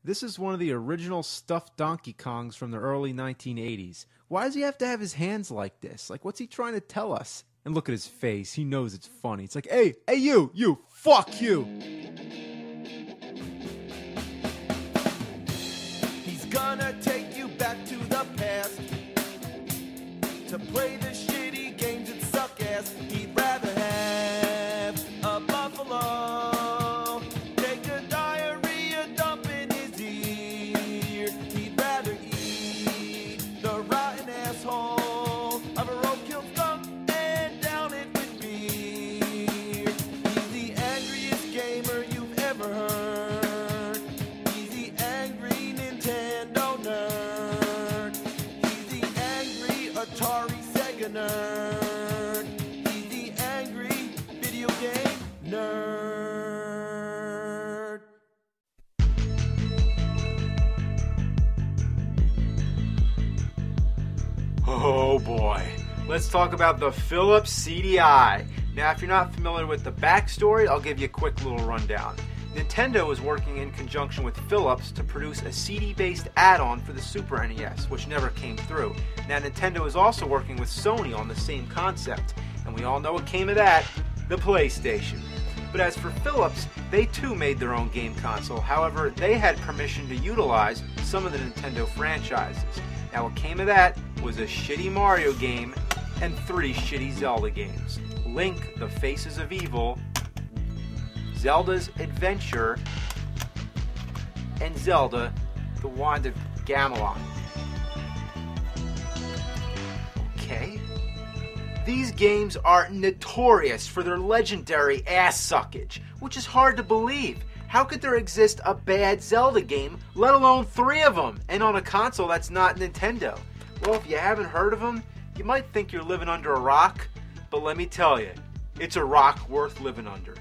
This is one of the original stuffed Donkey Kongs from the early 1980s. Why does he have to have his hands like this? Like, what's he trying to tell us? And look at his face. He knows it's funny. It's like, hey, you, fuck you. He's gonna take you back to the past to play the shitty games that suck ass. He'd rather have a buffalo take a diarrhea dump in his ear. He'd rather eat the rotten asshole of a roadkill skunk and down it with beer. He's the angriest gamer you've ever heard. He's the angry Nintendo nerd. He's the angry Atari Sega nerd. He's the angry video game nerd. Oh boy. Let's talk about the Philips CDi. Now, if you're not familiar with the backstory, I'll give you a quick little rundown. Nintendo is working in conjunction with Philips to produce a CD-based add-on for the Super NES, which never came through. Now, Nintendo is also working with Sony on the same concept, and we all know what came of that, the PlayStation. But as for Philips, they too made their own game console. However, they had permission to utilize some of the Nintendo franchises. Now, what came of that was a shitty Mario game and 3 shitty Zelda games. Link, the Faces of Evil, Zelda's Adventure, and Zelda, the Wand of Gamelon. Okay. These games are notorious for their legendary ass suckage, which is hard to believe. How could there exist a bad Zelda game, let alone 3 of them, and on a console that's not Nintendo? Well, if you haven't heard of them, you might think you're living under a rock, but let me tell you, it's a rock worth living under.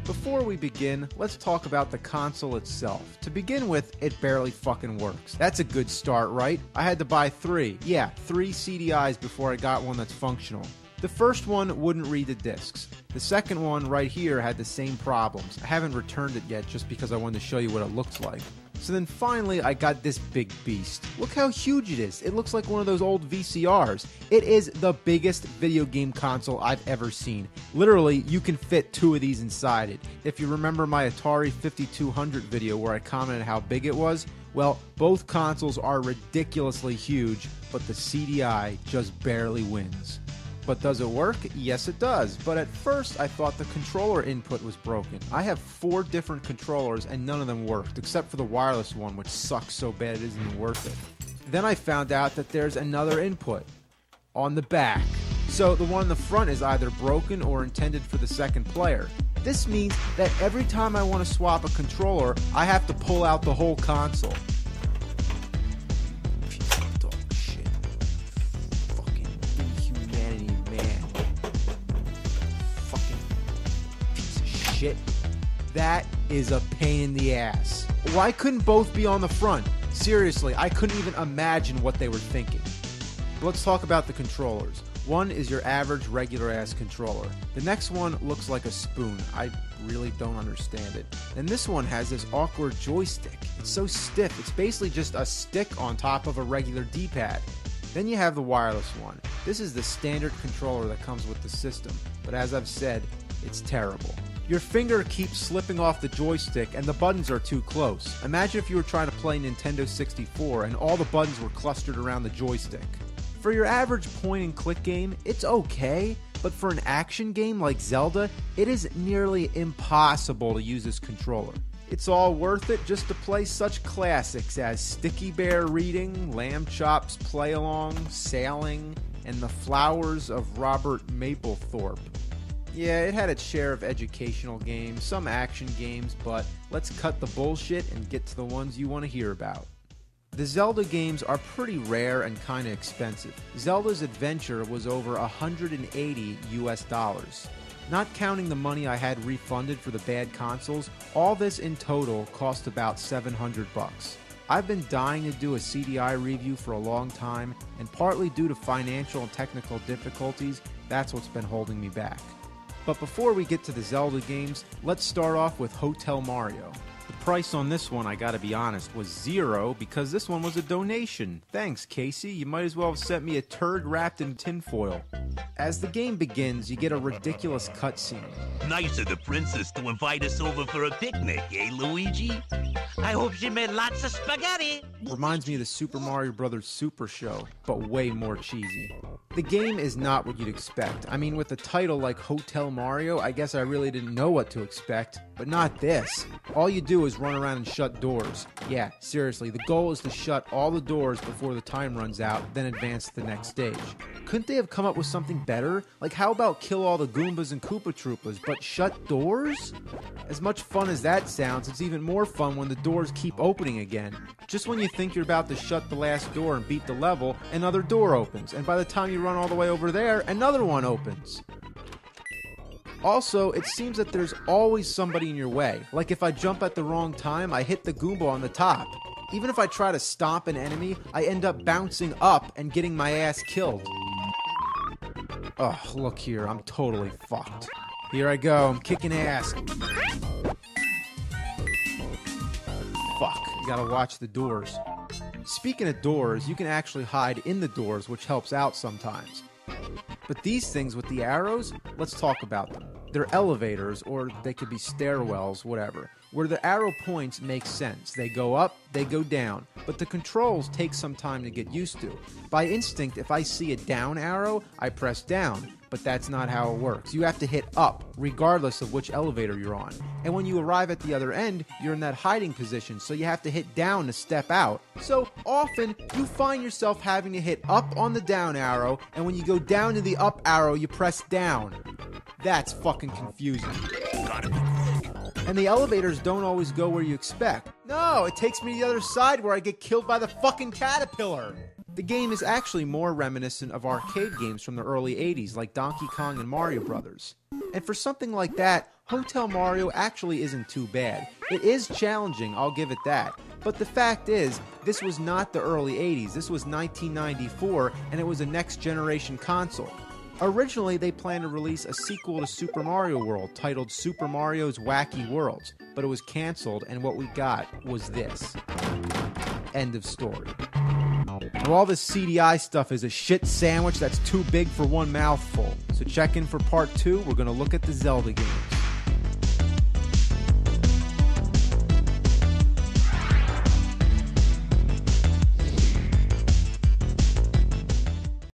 Before we begin, let's talk about the console itself. To begin with, it barely fucking works. That's a good start, right? I had to buy 3. Yeah, 3 CDIs before I got one that's functional. The first one wouldn't read the discs. The second one right here had the same problems. I haven't returned it yet just because I wanted to show you what it looks like. So then finally I got this big beast. Look how huge it is. It looks like one of those old VCRs. It is the biggest video game console I've ever seen. Literally, you can fit 2 of these inside it. If you remember my Atari 5200 video where I commented how big it was, well, both consoles are ridiculously huge, but the CDI just barely wins. But does it work? Yes, it does. But at first, I thought the controller input was broken. I have 4 different controllers, and none of them worked, except for the wireless one, which sucks so bad it isn't even worth it. Then I found out that there's another input on the back. So the one in the front is either broken or intended for the second player. This means that every time I want to swap a controller, I have to pull out the whole console. Shit. That is a pain in the ass. Why couldn't both be on the front? Seriously, I couldn't even imagine what they were thinking. Let's talk about the controllers. One is your average regular ass controller. The next one looks like a spoon. I really don't understand it. And this one has this awkward joystick. It's so stiff. It's basically just a stick on top of a regular D-pad. Then you have the wireless one. This is the standard controller that comes with the system. But as I've said, it's terrible. Your finger keeps slipping off the joystick and the buttons are too close. Imagine if you were trying to play Nintendo 64 and all the buttons were clustered around the joystick. For your average point and click game, it's okay, but for an action game like Zelda, it is nearly impossible to use this controller. It's all worth it just to play such classics as Sticky Bear Reading, Lamb Chops Play Along, Sailing, and The Flowers of Robert Mapplethorpe. Yeah, it had its share of educational games, some action games, but let's cut the bullshit and get to the ones you want to hear about. The Zelda games are pretty rare and kinda expensive. Zelda's Adventure was over $180 US. Not counting the money I had refunded for the bad consoles, all this in total cost about $700. I've been dying to do a CDI review for a long time, and partly due to financial and technical difficulties, that's what's been holding me back. But before we get to the Zelda games, let's start off with Hotel Mario. The Price on this one, I gotta be honest, was $0 because this one was a donation. Thanks, Casey. You might as well have sent me a turd wrapped in tinfoil. As the game begins, you get a ridiculous cutscene. Nice of the princess to invite us over for a picnic, eh, Luigi? I hope she made lots of spaghetti. Reminds me of the Super Mario Bros. Super Show, but way more cheesy. The game is not what you'd expect. I mean, with a title like Hotel Mario, I guess I really didn't know what to expect, but not this. All you do is run around and shut doors. Yeah, seriously, the goal is to shut all the doors before the time runs out, then advance to the next stage. Couldn't they have come up with something better? Like, how about kill all the Goombas and Koopa Troopas, but shut doors? As much fun as that sounds, it's even more fun when the doors keep opening again. Just when you think you're about to shut the last door and beat the level, another door opens, and by the time you run all the way over there, another one opens. Also, it seems that there's always somebody in your way. Like if I jump at the wrong time, I hit the Goomba on the top. Even if I try to stomp an enemy, I end up bouncing up and getting my ass killed. Ugh, look here, I'm totally fucked. Here I go, I'm kicking ass. Fuck, you gotta watch the doors. Speaking of doors, you can actually hide in the doors, which helps out sometimes. But these things with the arrows, let's talk about them. They're elevators, or they could be stairwells, whatever. Where the arrow points makes sense. They go up, they go down. But the controls take some time to get used to. By instinct, if I see a down arrow, I press down. But that's not how it works. You have to hit up, regardless of which elevator you're on. And when you arrive at the other end, you're in that hiding position, so you have to hit down to step out. So often, you find yourself having to hit up on the down arrow, and when you go down to the up arrow, you press down. That's fucking confusing. And the elevators don't always go where you expect. No, it takes me to the other side where I get killed by the fucking caterpillar. The game is actually more reminiscent of arcade games from the early 80s like Donkey Kong and Mario Brothers. And for something like that, Hotel Mario actually isn't too bad. It is challenging, I'll give it that. But the fact is, this was not the early 80s, this was 1994, and it was a next-generation console. Originally, they planned to release a sequel to Super Mario World titled Super Mario's Wacky Worlds, but it was canceled, and what we got was this. End of story. Now, all this CDI stuff is a shit sandwich that's too big for one mouthful. So check in for part 2. We're going to look at the Zelda games.